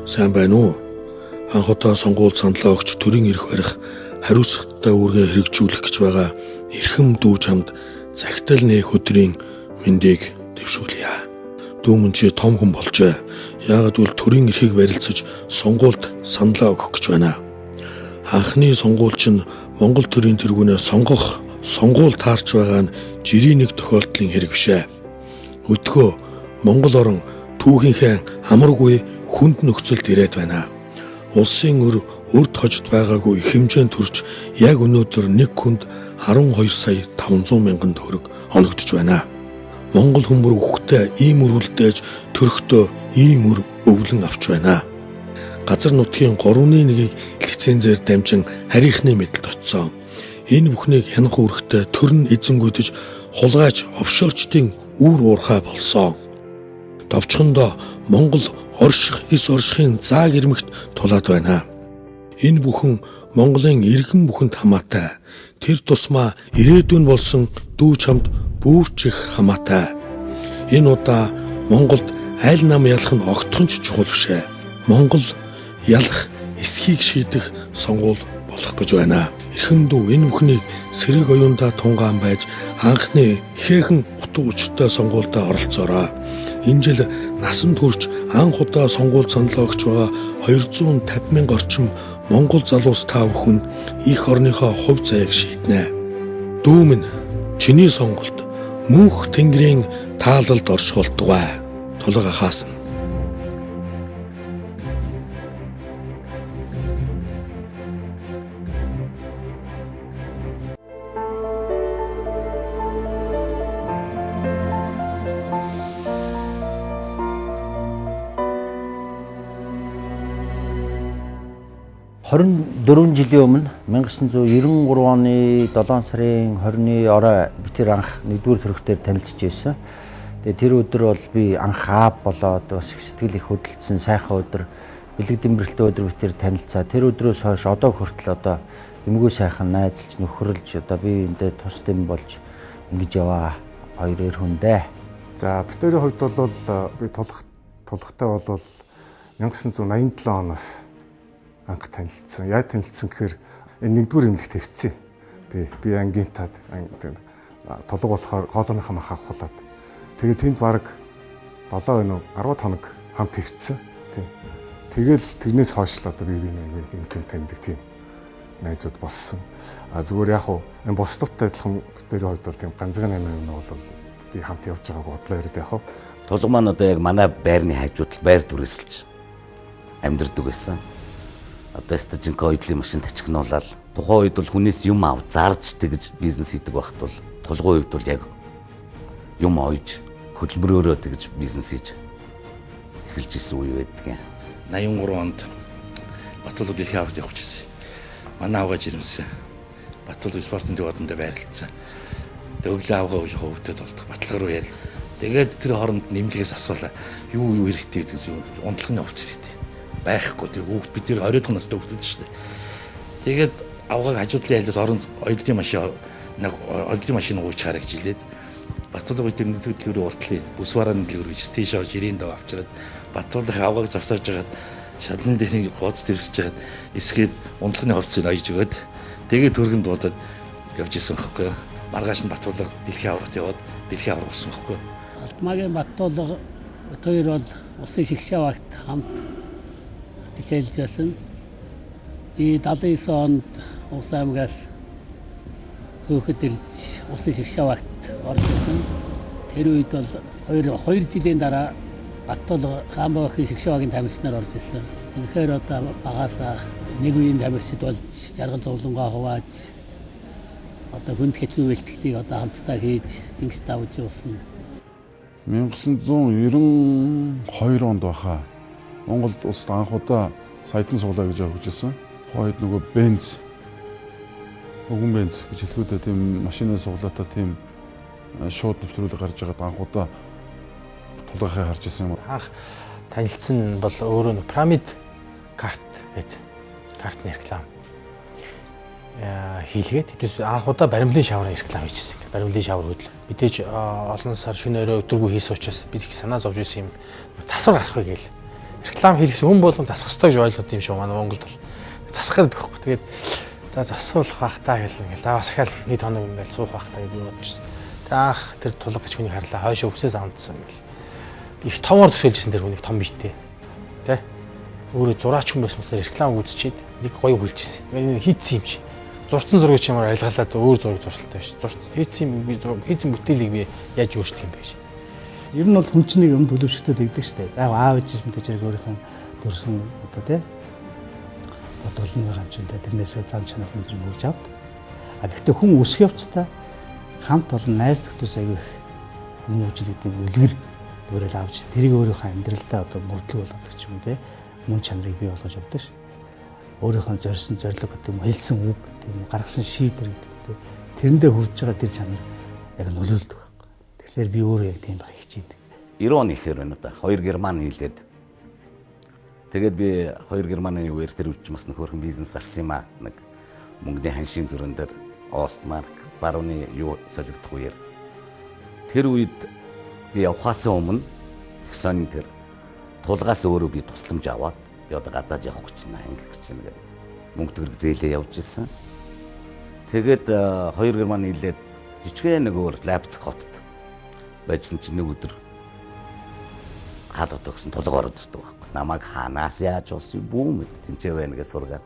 Сайн байна уу? Анх удаа сонгуульд саналаа өгч төрийн эрх барих хариуцлагатай үүргээ хэрэгжүүлэх гэж байгаа эрхэм дүү чамд захидал нээх өдрийн мэндийг дэвшүүлье. Дүү мөн чи том хүн болжээ. Яагад гэвэл төрийн эрхийг барилцаж сонгуульд саналаа өгөх гэж байна. Анхны сонгуул чинь Монгол төрийн тэргүүнээ сонгох сонгуул таарч байгаа нь жирийн нэг тохиолдлын хэрэг бишээ. Өдгөө Монгол орон түүхийнхээ амаргүй хүнд нөхцөлд ирээд байна. Улсын өрд хожид байгаагүй хэмжээнд төрж яг өнөөдөр нэг хүнд 12 сая 500 мянган төгрөг оногдож байна. Монгол хүмүүр үхтэй ийм өрүүлдэж төрөхдөө ийм өр өвлөн авч байна. Газар нутгийн 3/1-ийг лицензээр дамжин харийнхны мэдэлд очсон. Энэ бүхнийг хянах үүрэгтэй төр нь эзэнгүүдэж хулгайч офшорчдын үүр уурхай болсон. Довчхондоо Монгол орших эс оршихын зааг ирмэгт тулаад байна. Энэ бүхэн Монголын иргэн бүхэнд хамаатай. Тэр тусмаа ирээдүйн болсон дүү чамд бүрч их хамаатай. Энэ удаа Монголд аль нам ялах нь огтхон ч чухал бишээ. Монгол ялах эсхийг шийдэх сонгуул болох гэж байна. Эрхэм дүү энэ бүхнийг сэрэг оюундаа тунгаан байж анхны ихээхэн утга учиртай сонгуульдаа оролцоорой. Энэ жил насан турш анх удаа сонгуульд саналаа өгч байгаа 250 мянга орчим Монгол залуус та бүхэн их орныхоо хувь заяаг шийднэ. Дүү минь чиний сонголт мөнх тэнгэрийн таалалд оршуулдгаа. Тулга хаасна. Хорин жилийн өмнө 1993 оны 7 сарын 20-ны орой би тэр анх 1-р төрөгтөөр танилцж байсан. Тэгээ тэр өдөр бол би анх аав болоод бас их сэтгэл их хөдөлсөн сайхан өдөр, бэлэг дэмбэрэлтэй өдөр би тэр танилцаа. Тэр өдрөөс хойш одоо хүртэл одоо эмгүү сайхан найзалж нөхөрлж одоо би эндээ тус дэм болж ингэж яваа хоёр эр хүндээ. За битэрийн хувьд бол би тулгатай бол 1987 оноос анх танилцсан. Яаж танилцсан гэхээр энэ 1-р эмнэлэгт хэвцээ. Би ангинтад толгой болохоор хоолойныхаа мах авахулаад. Тэгээд тэнд баг 7 өнөө 10 хоног хамт хэвцсэн. Тэгэл тэрнээс хойш л одоо би энэ таньдаг тийм найзууд болсон. Зүгээр яг энэ бус дуттай адилхан битэрийн хувьд бол тийм ганцхан юм бол би хамт явж байгааг бодлоо яриад яг. Тулга маань одоо яг манай байрны хажууд байр түрээсэлж амьдардаг байсан. Одоо стажинк ойдлын машин тачигнуулаад тухайн үед бол хүнээс юм ав зарж тэгж бизнес хийдэг байхад бол тулгын үед бол яг юм ойж хөдөлмөрөөрөө тэгж бизнес хийж эхэлж исэн үе байдаг. 83 онд Батулга дэлхийн аварт явж ирсэн. Манай авгаа жирэмсэн. Батулга спортын төвөдөндөө байрлалцсан. Өглөө авгаа ууж хөвдөд болдог. Баталга руу ял. Тэгээд тэр хооронд нэмлэгээс асуулаа. Юу хэрэгтэй гэдэг юм. Унтлагын хувцас хэрэгтэй. Байхгүй тэр хүүхд бид тэр 20 дахь настай хүүхдүүд шүү дээ. Тэгээд авгааг хажуудлын айлдаас орон оёдлын машин ууж хараа гэж хэлээд Батулга тэр төлөвлөрөө уртлын бүс барааны дэлгүүр гэж тийш орж ирийн дав авчираад Батулгын авгааг зогсоож хагаад шадлан дэхний гоц тэрсэж хагаад эсгээд унтлагын хувцсыг ойж өгөөд тэгээд төргөнд дуудаад явж исэн байхгүй юу. Маргааш нь Батулга дэлхийн аварт яваад дэлхийн авар болсон байхгүй юу. Алтмаагийн Батулга хоёр бол улсын шигшээ багт хамт хичээлж байсан. Би 79 онд Улс аймгаас хөөхөд ирж улсын шигшээ багт орж ирсэн. Тэр үед бол 2 жилийн дараа Батулга Хаанбагын шигшээ багийн тамирчнаар орж ирсэн. Тэгэхээр одоо багаасаа нэг үеийн тамирчид болж жаргал зовлонгоо хувааж одоо хүнд хэцүү бэлтгэлийг одоо хамтдаа хийж ингэж давж явуулсан. 1992 онд баха Монголд улсад анх удаа саятан суулаа гэж явуулжсэн. Хойд нөгөө бенз хөгөн бенз гэж хэлэхдээ тийм машины суулаатаа тийм шууд нэвтрүүлэг гарч байгаад анх удаа тулгахыг харж ирсэн юм. Анх танилцсан бол өөрөө пирамид карт гэдэг картны реклам хийлгээд анх удаа баримлын шаврын реклам хийжсэн. Баримлын шавар хөдөл. Мэдээж олон сар шөнө өрөө өдөргүй хийсэн учраас би их санаа зовж ирсэн юм. Засвар гарах вэ гээл. реклам хийхс хүн болгон засах ёстой гэж ойлгоод юм шиг манай Монголд бол. Засах гэдэг байхгүй. Тэгээд за засуулах байх таа гэл ингээл за бас ахаал нэг хоног ингээл суух байх таа гэж бодчихсон. Тэгээд анх тэр тулга гэж хүний харлаа хойшоо өвсөөс амдсан ингээл. Их томор төсөөлжсэн тэр хүнийг том биетэй. Тэ? Өөрөө зураач хүн байсан болохоор реклам үзчихэд нэг гоё хүлжсэн. Хийцсэн юм чи. Зурцсан зургийг ч юмар айлгалаад өөр зураг зуршилтай биш. Зурцсан хийцсэн бүтээлийг би яаж өөрчлөх юм бэ гэж. Ер нь бол хүн чинь нэг юм төлөвшөлтөд өгдөг шүү дээ. За аав ээжээс мэдээж хэрэг өөрийнх нь төрсөн одоо тий бодлогын хэмжээндээ тэрнээсээ зан чанар хүн зэрэг хурж авд. А гэхдээ хүн өсөх явцдаа хамт олон найз нөхдөс аяг их хүмүүжил гэдэг үлгэр өөрөөр авч тэрийг өөрийнхөө амьдралдаа одоо мөрдлөг болгодог ч юм тий мөн чанарыг бий болгож явдаг шүү. Өөрийнхөө зорьсон зорилго гэдэг юм хэлсэн үг гэдэг юм гаргасан шийдвэр гэдэг тий тэрэндээ хүрж байгаа тэр чанар яг нөлөөлдөг байхгүй. Тэгэхээр би өөрөө яг тийм байх хичээдэг. 90 оны ихэр байна да. 2 Герман хэлээд. Тэгээд би 2 Германы үеэр тэр үуч бас нөхөрхөн бизнес гарсан юм аа. Нэг мөнгөний ханшийн зүрэн дээр Остмарк барууны юу солигдох үеэр. Тэр үед би явхаас өмнө их сонин тэр тулгаас өөрөө би тусламж аваад би одоо гадаад явах гэж байна ангих гэж байна гэдэг мөнгө төгрөг зээлээ явж ирсэн. Тэгээд 2 Германы хэлээд жижигхэн нэг өөр Лайпциг хотод байжсан чинь нэг өдөр хадад өгсөн тулгаар өдөртөг байхгүй. Намайг ханаас яаж болсон бүүм тэнцээ байна гэж сургаад.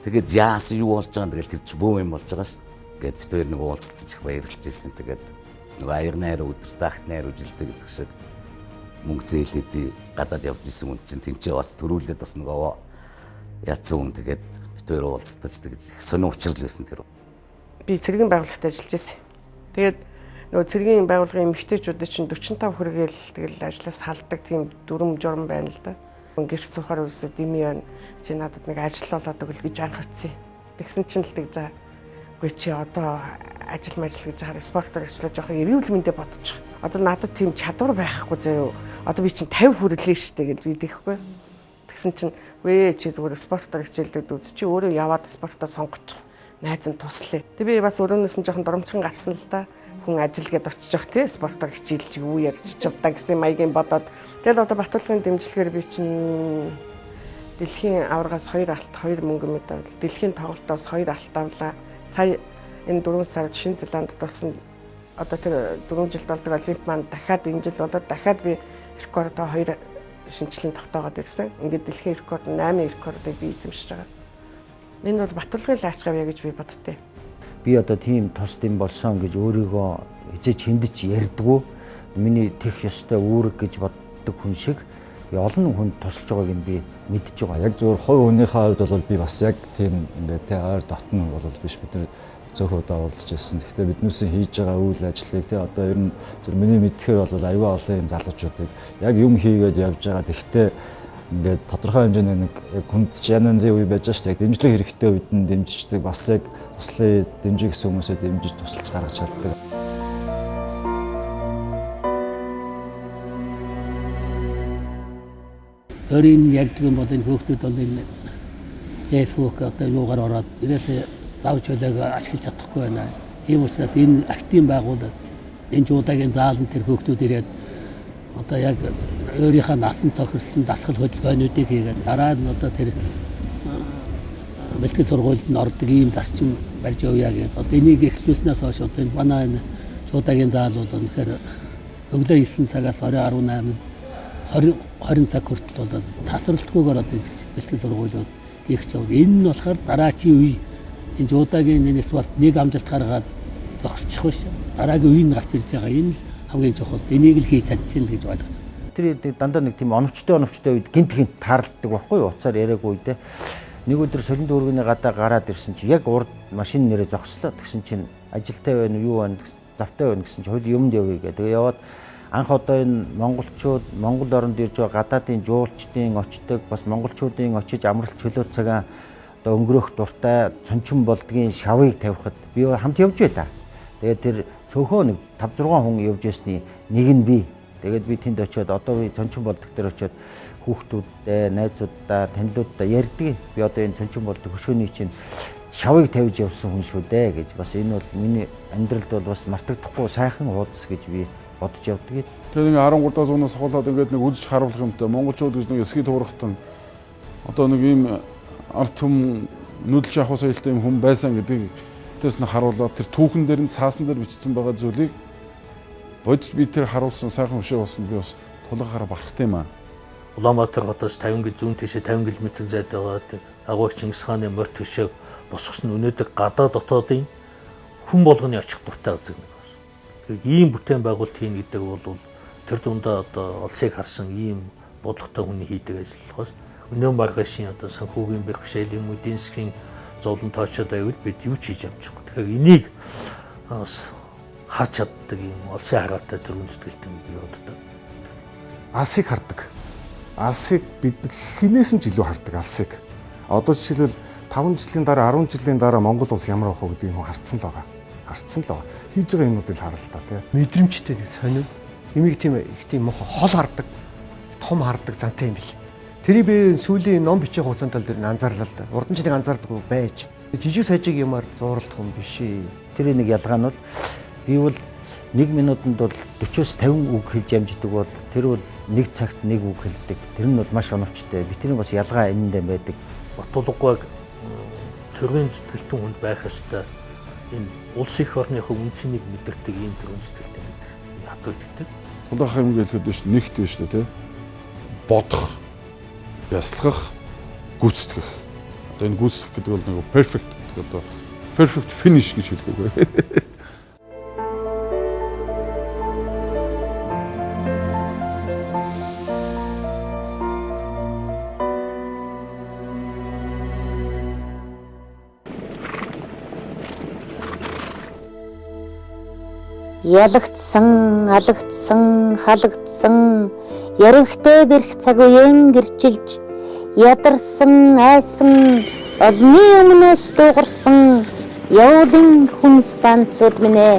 Тэгээд яасан юу болж байгаа юм тэгэл тэр чи бөө юм болж байгаа ш. Гэт бид хоёр нэг уулзалтаж их баярлж ирсэн. Тэгээд нэг аяр найр өдөр тахт найр үжилдэг гэдэг шиг мөнгө зээлээд би гадаад явж исэн хүн чинь тэнцээ бас төрүүлээд бас нөгөө яцсан хүн тэгээд бид хоёр уулзалтаж тэгж сонин учрал байсан тэр. Би цэргийн байгууллагт ажиллаж байсан. Тэгээд нөгөө цэргийн байгууллагын эмэгтэйчүүдийн чинь 45 хүрэгээл тэгэл ажлаас халддаг тийм дүрм журм байна л да. Гэрч суухаар үсээ дими байна. Чи надад нэг ажил болоод өгөл гэж анх утсан. Тэгсэн чинь л тэгж байгаа. Үгүй чи одоо ажил гэж хараа спортоор ажиллаж явах эрүүл мэндэ бодчих. Одоо надад тийм чадвар байхгүй заяа. Одоо би чинь 50 хүрлээ штэ гэж би тэгэхгүй. Тэгсэн чинь үгүй чи зүгээр спортоор хичээлдэг үз чи өөрөө яваад спортоо сонгочих. Найз нь туслая. Тэг би бас өрөөнөөс нь жоохон дурамчхан гарсан л да. Хүн ажил гээд очиж явах тий спортоор хичээлж юу ярьж явдаа гэсэн маягийн бодоод тэгэл одоо Батулгын дэмжлэгээр би чинь дэлхийн аваргаас 2 алт 2 мөнгө медаль дэлхийн тоглолтоос 2 алт авлаа. Сая энэ 4 сард Шинэ Зеландд болсон одоо тэр 4 жилд болдог олимп маань дахиад энэ жил болоод дахиад би рекордоо 2 шинжилэн тогтоогоод ирсэн. Ингээд дэлхийн рекорд 8 рекордыг би эзэмшиж байгаа. Энэ бол Батулгын лаачгав гэж би боддتي. Би одоо тийм тус дэм болсон гэж өөрийгөө хизээч хиндэж ярьдгүү. Миний тех ёстой үүрэг гэж боддог хүн шиг олон хүнд тусалж байгааг нь би мэдж байгаа. Яг зөвхөн хувь хүнийхээ хувьд бол би бас яг тийм ингээд тэ ойр дотн бол биш бид нар зөөхөн удаа уулзж ирсэн. Гэхдээ биднээс хийж байгаа үйл ажиллагааг тэ одоо ер нь зөв миний мэдхээр бол аюул олон юм залуучуудыг яг юм хийгээд явж байгаа. Гэхдээ ингээд тодорхой хэмжээний нэг хүнд янзын үе байж шүү дээ. Яг дэмжлэг хэрэгтэй үед нь дэмжиждэг бас яг туслахыг дэмжих гэсэн хүмүүсээ дэмжиж тусалж гаргаж чаддаг. Өөрийн ярьдаг юм бол энэ хүүхдүүд бол энэ Facebook одоо юугаар ороод ирээсээ давж хөлөг ашиглаж чадахгүй байна. Ийм учраас энэ актив байгууллага энэ жуудагийн заалан тэр хүүхдүүд ирээд одоо яг өөрийнхөө насан тохирсон дасгал хөдөлгөөнүүдийг хийгээд дараа нь одоо тэр бэлтгэл сургуульд нь ордог ийм зарчим барьж явъя гэдэг. Одоо энийг эхлүүлснээс хойш бол энэ манай энэ жуудагийн заал бол үнэхээр өглөө 9 цагаас оройн 18 20 цаг хүртэл бол тасралтгүйгээр одоо бэлтгэл сургуулиуд хийх явд. Энэ нь болохоор дараачийн үе энэ жуудагийн энэ спорт нэг амжилт гаргаад зогсчих биш. Дараагийн үе нь гарч ирж байгаа. Энэ л хамгийн чухал. Энийг л хийж чадчихна гэж ойлгож байна. Тэр дандаа нэг тийм оновчтой үед гинт таарладаг байхгүй юу? Уцаар яриаггүй те. Нэг өдөр солинд дүүргэний гадаа гараад ирсэн чи яг урд машин нэрээ зогслоо. Тэгсэн чинь ажилтай байна уу юу байна завтай байна гэсэн чи хөл юмд явъя гэдэг. Тэгээ яваад анх одоо энэ монголчууд Монгол оронд ирж байгаа гадаадын жуулчдын очдог бас монголчуудын очиж амралт чөлөө цагаа одоо өнгөрөх дуртай цончин болдгийн шавыг тавихад би хамт явж байлаа. Тэгээд тэр цөөхөө нэг 5-6 хүн явж ясны нэг нь би. Тэгээд би тэнд очиод одоо би цончин болдог дээр очиод хүүхдүүдтэй, найзуудтай, танилуудтай ярьдаг. Би одоо энэ цончин болдог хөшөөний чинь шавыг тавьж явсан хүн шүү дээ гэж бас энэ бол миний амьдралд бол бас мартагдахгүй сайхан хуудас гэж би бодож явдаг. Тэгээ нэг 13 зуунаас хавуулаад ингээд нэг үзэж харуулах юмтай монголчууд гэж нэг эсхий туурахтан одоо нэг ийм ард түмэн нүүдэлж авах соёлтой юм хүн байсан гэдгийг тэс нь харуулаад тэр түүхэн дээр нь цаасан дээр бичсэн байгаа зүйлийг бодит би тэр харуулсан сайхан өшөө болсон би бас тулгаараа барахтай юм аа. Улаанбаатар хотоос 50 зүүн тийшээ 50 км зайд байгаа агуур Чингис хааны морь төшөөг босгосон өнөөдөр гадаа дотоодын хүн болгоны очих дуртай газар нэг байна. Тэгэхээр ийм бүтээн байгуулалт хийн гэдэг бол тэр дундаа одоо олсыг харсан ийм бодлоготой хүний хийдэг ажил болохоос өнөө маргашийн одоо санхүүгийн бэрхшээлийн эдийн засгийн зовлон тоочод байвал бид юу ч хийж амжихгүй. Тэгэхээр энийг бас харж чаддаг юм олсын хараатай төрийн зүтгэлтэй би боддог. Алсыг хардаг. Алсыг бид хинээс нь ч илүү хардаг алсыг. Одоо жишээлбэл 5 жилийн дараа 10 жилийн дараа Монгол улс ямар байх вэ гэдгийг хүн харцсан л байгаа. Харцсан л байгаа. Хийж байгаа юмнуудыг хараа л та тийм. Мэдрэмжтэй нэг сонин. Имийг тийм их тийм мохо хол хардаг. Том хардаг зантай юм бил. Тэрийг би сүүлийн ном бичих хугацаанд тал дээр анзаарлаа л да. Урд нь ч нэг анзаардаггүй байж. Жижиг сажиг юмар зууралдах юм биш ээ. Тэр нэг ялгаа нь бол би бол 1 минутанд бол 40-с 50 үг хэлж амждаг бол тэр бол 1 цагт 1 үг хэлдэг. Тэр нь бол маш оновчтой. Би тэрний бас ялгаа энэндээ байдаг. Батулгыг төрийн зүтгэлтэн хүнд байх ёстой. Энэ улс их орныхоо үнцнийг мэдэрдэг ийм төрийн зүтгэлтэн гэдэг хатууддаг. Тулгаах юм гэлэхэд биш нэгт биш үү те. Бодох, бясалгах, гүйцэтгэх. Одоо энэ гүйцэтгэх гэдэг бол нэг perfect гэдэг одоо perfect finish гэж хэлэх үг. Ялагдсан, алагдсан, халагдсан, ярихтэй бэрх цаг үеэн гэрчилж, ядарсан, айсан, олны өмнөөс дуугарсан, явуулын хүн станцууд минь ээ,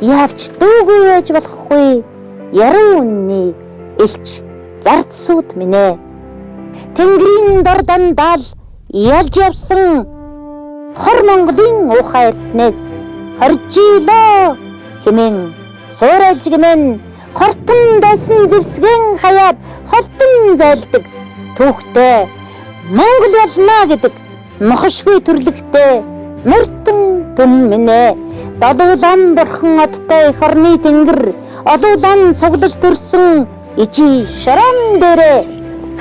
явж дүүгүй байж болохгүй, яруу үнний элч зардсууд минь ээ. Тэнгэрийн дор дандаал ялж явсан, хор Монголын уухай эрднээс хоржилоо хэмээн суурайлж гэмэн хортон дайсан зэвсгэн хаяад холтон зайлдаг түүхтэй Монгол ялна гэдэг мохошгүй төрлөختөө мөртөн түн минь долуулан бурхан одтой их орны тэнгэр олуулан цуглаж төрсөн ичи шорон дээрээ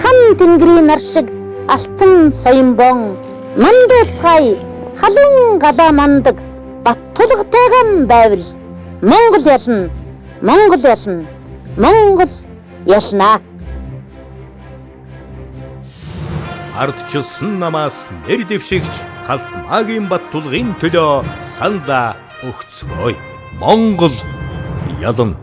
хан тэнгэрийн нар шиг алтан соёмбон мандуулцгай халуун галаа мандаг бат тулгатайган байвал Монгол ялна, Монгол ялна, Монгол ялна. Ардчилсан намаас нэр дэвшигч Халтмаагийн Баттулгын төлөө санда өгцгөөе. Монгол ялна.